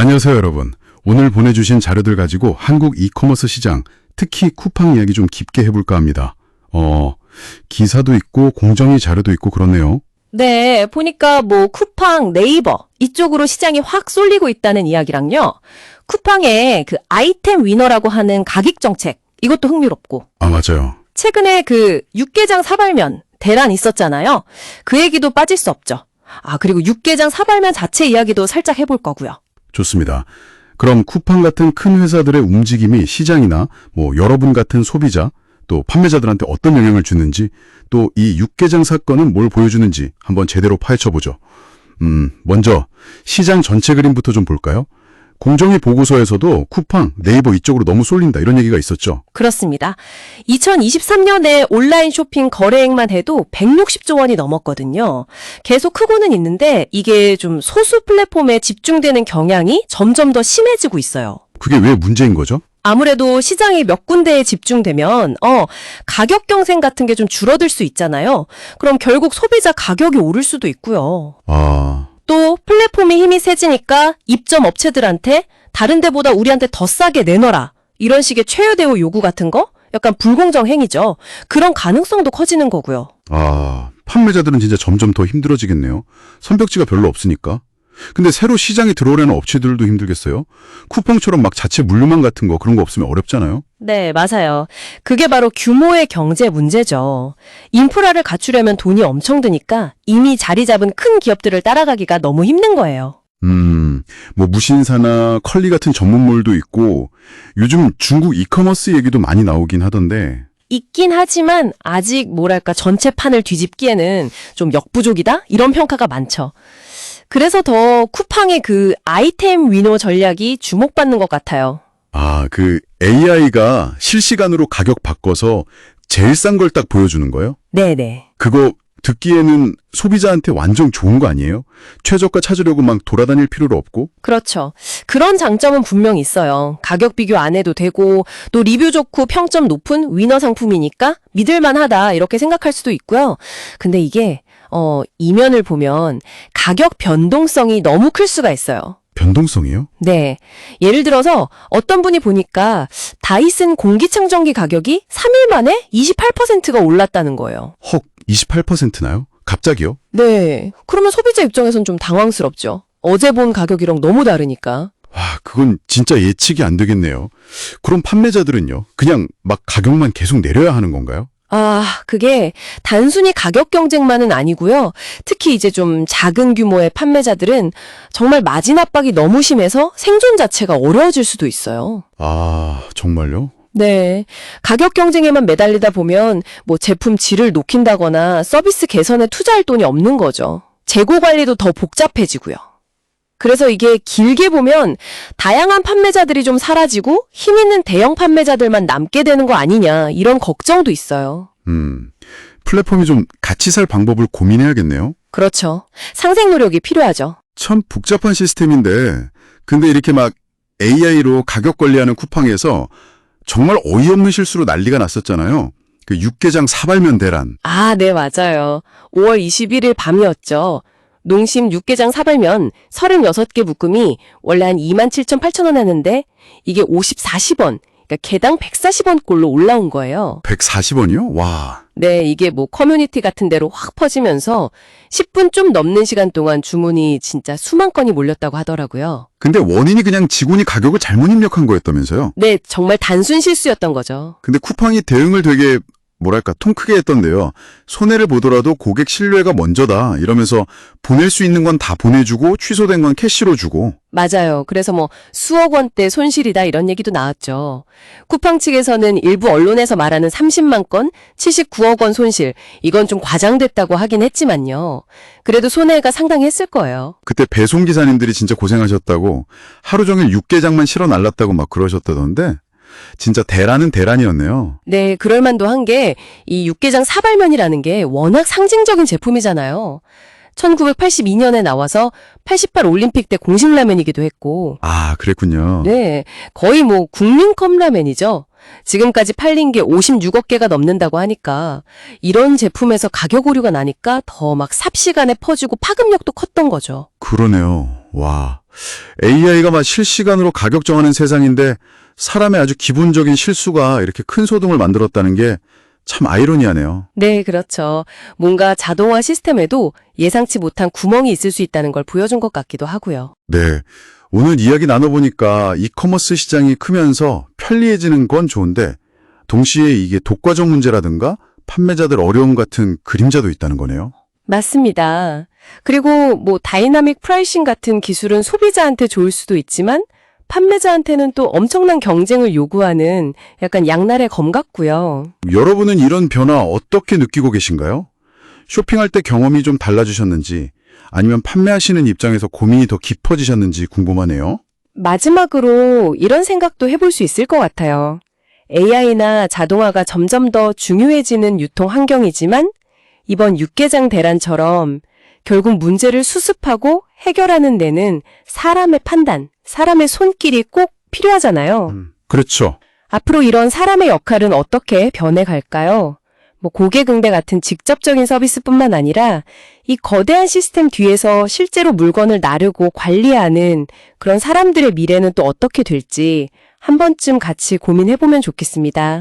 안녕하세요, 여러분. 오늘 보내주신 자료들 가지고 한국 이커머스 시장, 특히 쿠팡 이야기 좀 깊게 해볼까 합니다. 기사도 있고 공정위 자료도 있고 그렇네요. 네, 보니까 쿠팡, 네이버 이쪽으로 시장이 확 쏠리고 있다는 이야기랑요. 쿠팡의 그 아이템 위너라고 하는 가격 정책, 이것도 흥미롭고. 아, 맞아요. 최근에 그 육개장 사발면 대란 있었잖아요. 그 얘기도 빠질 수 없죠. 그리고 육개장 사발면 자체 이야기도 살짝 해볼 거고요. 좋습니다. 그럼 쿠팡 같은 큰 회사들의 움직임이 시장이나 여러분 같은 소비자, 또 판매자들한테 어떤 영향을 주는지, 또 이 육개장 사건은 뭘 보여주는지 한번 제대로 파헤쳐보죠. 먼저 시장 전체 그림부터 좀 볼까요? 공정위 보고서에서도 쿠팡, 네이버 이쪽으로 너무 쏠린다 이런 얘기가 있었죠. 그렇습니다. 2023년에 온라인 쇼핑 거래액만 해도 160조 원이 넘었거든요. 계속 크고는 있는데 이게 좀 소수 플랫폼에 집중되는 경향이 점점 더 심해지고 있어요. 그게 왜 문제인 거죠? 아무래도 시장이 몇 군데에 집중되면 가격 경쟁 같은 게 좀 줄어들 수 있잖아요. 그럼 결국 소비자 가격이 오를 수도 있고요. 또 플랫폼의 힘이 세지니까 입점 업체들한테 다른 데보다 우리한테 더 싸게 내놔라. 이런 식의 최후 대우 요구 같은 거? 약간 불공정 행위죠. 그런 가능성도 커지는 거고요. 판매자들은 진짜 점점 더 힘들어지겠네요. 선벽지가 별로 없으니까. 근데 새로 시장에 들어오려는 업체들도 힘들겠어요? 쿠팡처럼 막 자체 물류망 같은 거 그런 거 없으면 어렵잖아요? 네, 맞아요. 그게 바로 규모의 경제 문제죠. 인프라를 갖추려면 돈이 엄청 드니까 이미 자리 잡은 큰 기업들을 따라가기가 너무 힘든 거예요. 무신사나 컬리 같은 전문몰도 있고 요즘 중국 이커머스 얘기도 많이 나오긴 하던데. 있긴 하지만 아직 전체 판을 뒤집기에는 좀 역부족이다? 이런 평가가 많죠. 그래서 더 쿠팡의 그 아이템 위노 전략이 주목받는 것 같아요. 그 AI가 실시간으로 가격 바꿔서 제일 싼 걸 딱 보여주는 거예요? 네네. 그거 듣기에는 소비자한테 완전 좋은 거 아니에요? 최저가 찾으려고 막 돌아다닐 필요도 없고? 그렇죠. 그런 장점은 분명 있어요. 가격 비교 안 해도 되고 또 리뷰 좋고 평점 높은 위너 상품이니까 믿을만하다 이렇게 생각할 수도 있고요. 근데 이게 이면을 보면 가격 변동성이 너무 클 수가 있어요. 변동성이요? 네. 예를 들어서 어떤 분이 보니까 다이슨 공기청정기 가격이 3일 만에 28%가 올랐다는 거예요. 헉, 28%나요? 갑자기요? 네. 그러면 소비자 입장에선 좀 당황스럽죠. 어제 본 가격이랑 너무 다르니까. 그건 진짜 예측이 안 되겠네요. 그럼 판매자들은요? 그냥 막 가격만 계속 내려야 하는 건가요? 그게 단순히 가격 경쟁만은 아니고요. 특히 이제 좀 작은 규모의 판매자들은 정말 마진 압박이 너무 심해서 생존 자체가 어려워질 수도 있어요. 정말요? 네. 가격 경쟁에만 매달리다 보면 제품 질을 녹인다거나 서비스 개선에 투자할 돈이 없는 거죠. 재고 관리도 더 복잡해지고요. 그래서 이게 길게 보면 다양한 판매자들이 좀 사라지고 힘 있는 대형 판매자들만 남게 되는 거 아니냐 이런 걱정도 있어요. 플랫폼이 좀 같이 살 방법을 고민해야겠네요. 그렇죠. 상생 노력이 필요하죠. 참 복잡한 시스템인데 근데 이렇게 막 AI로 가격 관리하는 쿠팡에서 정말 어이없는 실수로 난리가 났었잖아요. 그 육개장 사발면 대란. 네, 맞아요. 5월 21일 밤이었죠. 농심 육개장 사발면 36개 묶음이 원래 한 27,800원 하는데 이게 40원, 그러니까 개당 140원 꼴로 올라온 거예요. 140원이요? 와. 네, 이게 커뮤니티 같은 데로 확 퍼지면서 10분 좀 넘는 시간 동안 주문이 진짜 수만 건이 몰렸다고 하더라고요. 근데 원인이 그냥 직원이 가격을 잘못 입력한 거였다면서요? 네, 정말 단순 실수였던 거죠. 근데 쿠팡이 대응을 되게 통 크게 했던데요. 손해를 보더라도 고객 신뢰가 먼저다 이러면서 보낼 수 있는 건 다 보내주고 취소된 건 캐시로 주고. 맞아요. 그래서 수억 원대 손실이다 이런 얘기도 나왔죠. 쿠팡 측에서는 일부 언론에서 말하는 30만 건, 79억 원 손실, 이건 좀 과장됐다고 하긴 했지만요. 그래도 손해가 상당히 했을 거예요. 그때 배송기사님들이 진짜 고생하셨다고 하루 종일 육개장만 실어 날랐다고 막 그러셨다던데 진짜 대란은 대란이었네요. 네, 그럴만도 한 게 이 육개장 사발면이라는 게 워낙 상징적인 제품이잖아요. 1982년에 나와서 88 올림픽 때 공식 라면이기도 했고. 그랬군요. 네, 거의 국민컵 라면이죠. 지금까지 팔린 게 56억 개가 넘는다고 하니까 이런 제품에서 가격 오류가 나니까 더 삽시간에 퍼지고 파급력도 컸던 거죠. 그러네요. 와. AI가 막 실시간으로 가격 정하는 세상인데 사람의 아주 기본적인 실수가 이렇게 큰 소동을 만들었다는 게 참 아이러니하네요. 네, 그렇죠. 뭔가 자동화 시스템에도 예상치 못한 구멍이 있을 수 있다는 걸 보여준 것 같기도 하고요. 네. 오늘 이야기 나눠보니까 이커머스 시장이 크면서 편리해지는 건 좋은데 동시에 이게 독과점 문제라든가 판매자들 어려움 같은 그림자도 있다는 거네요. 맞습니다. 그리고 뭐 다이나믹 프라이싱 같은 기술은 소비자한테 좋을 수도 있지만 판매자한테는 또 엄청난 경쟁을 요구하는 약간 양날의 검 같고요. 여러분은 이런 변화 어떻게 느끼고 계신가요? 쇼핑할 때 경험이 좀 달라지셨는지 아니면 판매하시는 입장에서 고민이 더 깊어지셨는지 궁금하네요. 마지막으로 이런 생각도 해볼 수 있을 것 같아요. AI나 자동화가 점점 더 중요해지는 유통 환경이지만 이번 육개장 대란처럼 결국 문제를 수습하고 해결하는 데는 사람의 판단, 사람의 손길이 꼭 필요하잖아요. 그렇죠. 앞으로 이런 사람의 역할은 어떻게 변해갈까요? 뭐 고객응대 같은 직접적인 서비스뿐만 아니라 이 거대한 시스템 뒤에서 실제로 물건을 나르고 관리하는 그런 사람들의 미래는 또 어떻게 될지 한 번쯤 같이 고민해보면 좋겠습니다.